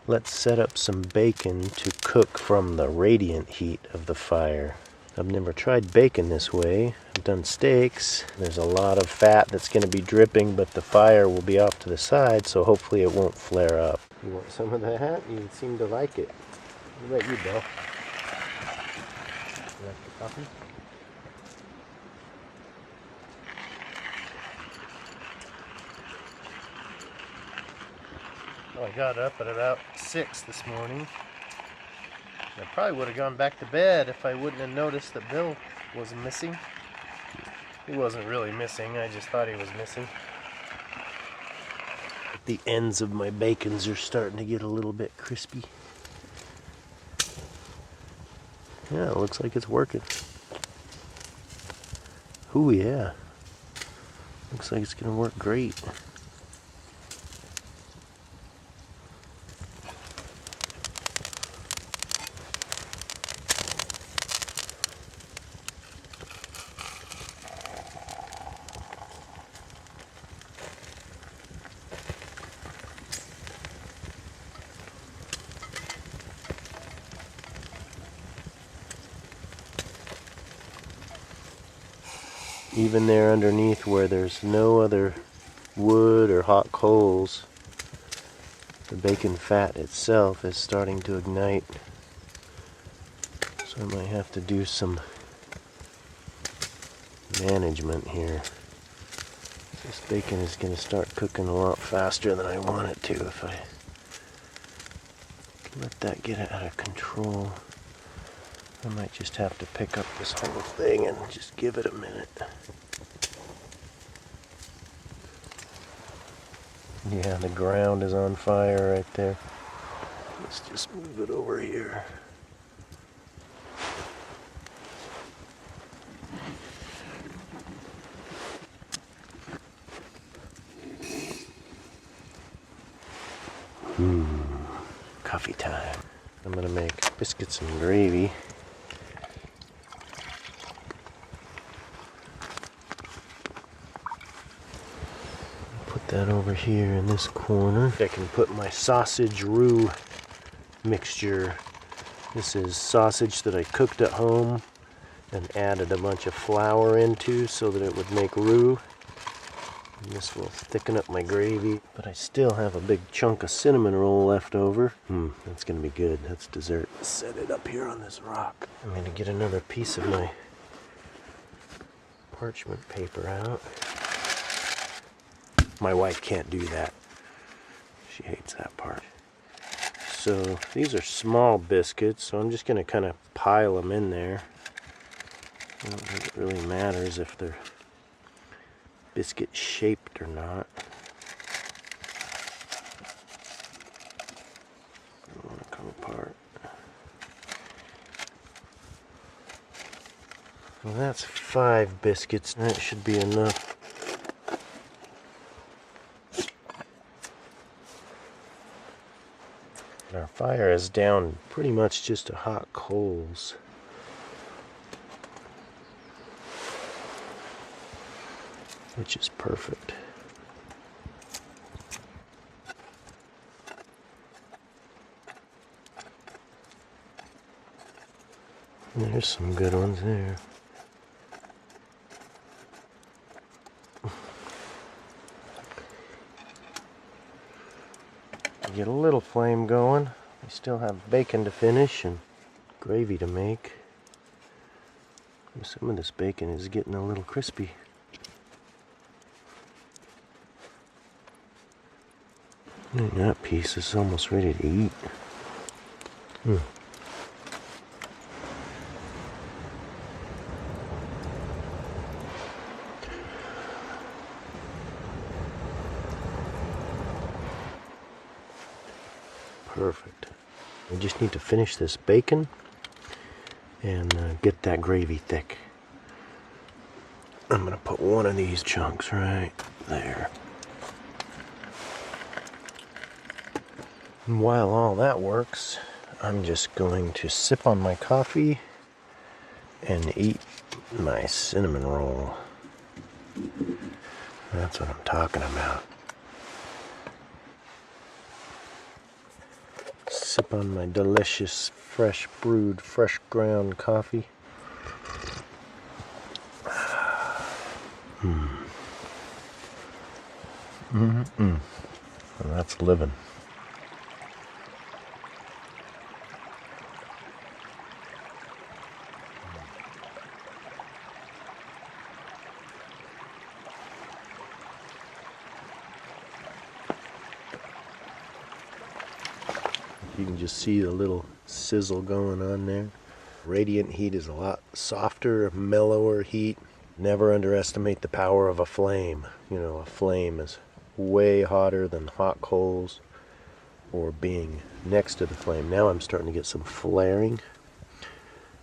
Let's set up some bacon to cook from the radiant heat of the fire. I've never tried bacon this way. I've done steaks. There's a lot of fat that's going to be dripping, but the fire will be off to the side, so hopefully it won't flare up. You want some of that? You seem to like it. What about you, Bill? You like the coffee? Well, I got up at about 6 this morning. I probably would have gone back to bed if I wouldn't have noticed that Bill was missing. He wasn't really missing, I just thought he was missing. The ends of my bacons are starting to get a little bit crispy. Yeah, it looks like it's working. Ooh, yeah. Looks like it's gonna work great. Even there underneath where there's no other wood or hot coals, the bacon fat itself is starting to ignite. So I might have to do some management here. This bacon is going to start cooking a lot faster than I want it to if I let that get out of control. I might just have to pick up this whole thing and just give it a minute. Yeah, the ground is on fire right there. Let's just move it over here. Coffee time. I'm gonna make biscuits and gravy. That over here in this corner. I can put my sausage roux mixture. This is sausage that I cooked at home and added a bunch of flour into so that it would make roux. And this will thicken up my gravy. But I still have a big chunk of cinnamon roll left over. That's gonna be good. That's dessert. Set it up here on this rock. I'm gonna get another piece of my parchment paper out. My wife can't do that. She hates that part. So these are small biscuits, so I'm just going to kind of pile them in there. I don't think it really matters if they're biscuit shaped or not. I don't want to come apart. Well, that's 5 biscuits. That should be enough. Our fire is down pretty much just to hot coals. Which is perfect. There's some good ones there. Get a little flame going. We still have bacon to finish and gravy to make. Some of this bacon is getting a little crispy. That piece is almost ready to eat. Perfect. We just need to finish this bacon and get that gravy thick. I'm going to put one of these chunks right there. And while all that works, I'm just going to sip on my coffee and eat my cinnamon roll. That's what I'm talking about. sip on my delicious, fresh brewed, fresh ground coffee. Well, that's living. You can just see the little sizzle going on there. Radiant heat is a lot softer, mellower heat. Never underestimate the power of a flame. You know, a flame is way hotter than hot coals or being next to the flame. Now I'm starting to get some flaring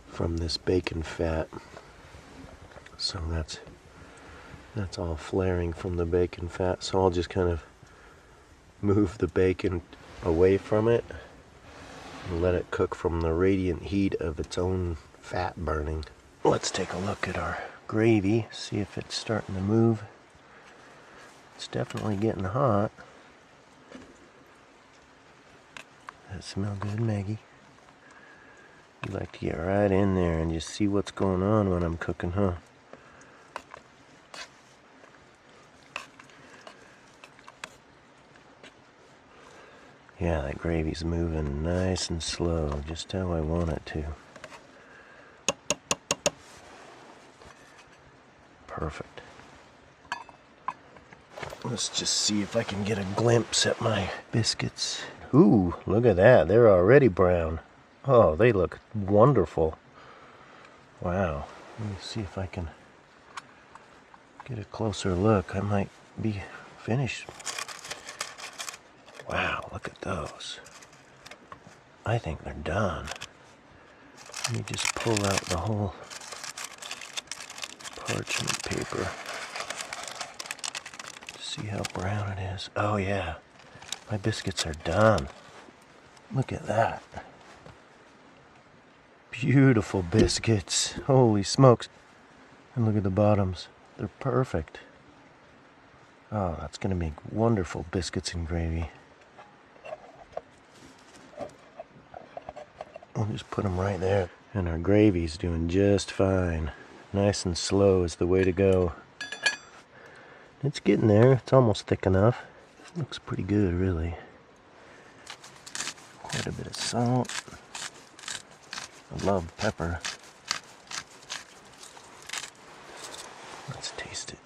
from this bacon fat. So that's all flaring from the bacon fat. So I'll just kind of move the bacon away from it and let it cook from the radiant heat of its own fat burning. Let's take a look at our gravy, see if it's starting to move. It's definitely getting hot. Does that smell good, Maggie? You like to get right in there and just see what's going on when I'm cooking, huh? Yeah, that gravy's moving nice and slow, just how I want it to. Perfect. Let's just see if I can get a glimpse at my biscuits. Ooh, look at that. They're already brown. Oh, they look wonderful. Wow. Let me see if I can get a closer look. I might be finished. Wow, look at those. I think they're done. Let me just pull out the whole parchment paper. See how brown it is. Oh yeah, my biscuits are done. Look at that. Beautiful biscuits. Holy smokes. And look at the bottoms. They're perfect. Oh, that's gonna make wonderful biscuits and gravy. We'll just put them right there. And our gravy's doing just fine. Nice and slow is the way to go. It's getting there. It's almost thick enough. Looks pretty good, really. Quite a bit of salt. I love pepper. Let's taste it.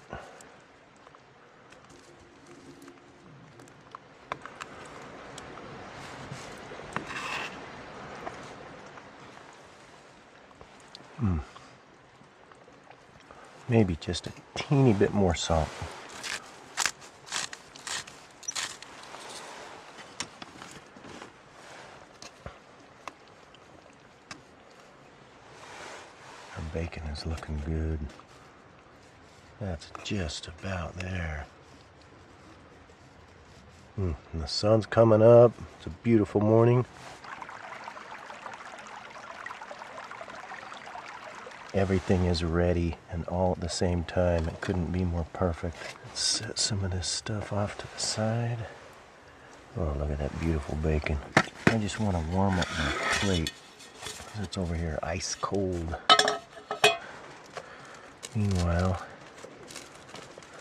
Maybe just a teeny bit more salt. Our bacon is looking good. That's just about there. And the sun's coming up. It's a beautiful morning. Everything is ready and all at the same time. It couldn't be more perfect. Let's set some of this stuff off to the side. Oh, look at that beautiful bacon. I just want to warm up my plate because it's over here ice cold. Meanwhile,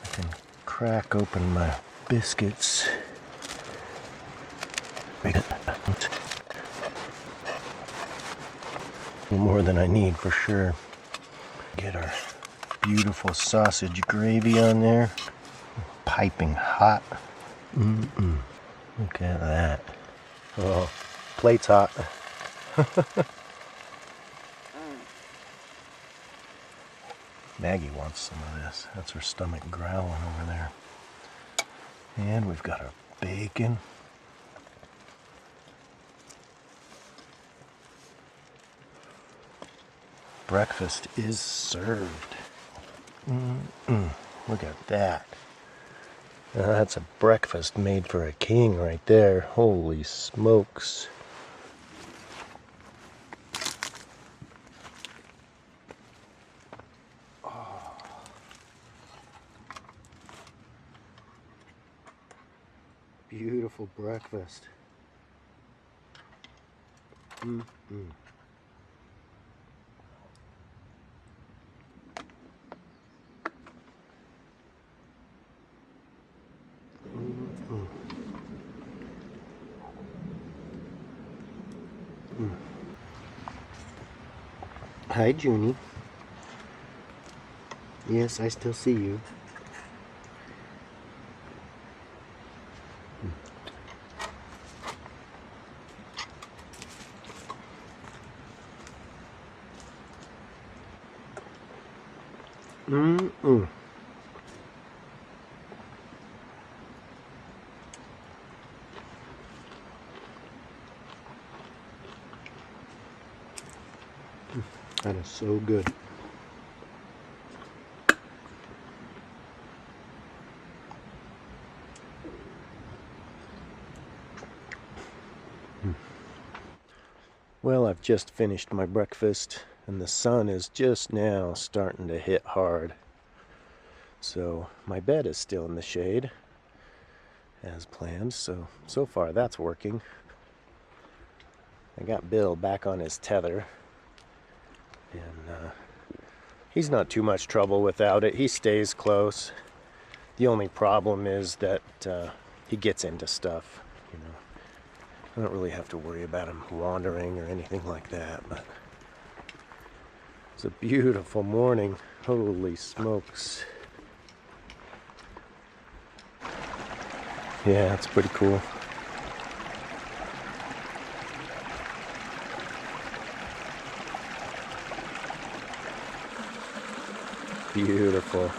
I can crack open my biscuits. More than I need for sure. Get our beautiful sausage gravy on there. Piping hot. Look at that. Oh, plate's hot. Maggie wants some of this. That's her stomach growling over there. And we've got our bacon. Breakfast is served. Look at that. Now that's a breakfast made for a king right there. Holy smokes. Oh. Beautiful breakfast. Mm, mm. Mm, mm. Hi, Junie. Yes, I still see you. Mm-mm. That is so good. Well, I've just finished my breakfast and the sun is just now starting to hit hard. So my bed is still in the shade as planned, so far that's working. I got Bill back on his tether, and he's not too much trouble without it. He stays close. The only problem is that he gets into stuff, you know. I don't really have to worry about him wandering or anything like that, but it's a beautiful morning. Holy smokes. Yeah, it's pretty cool. Beautiful.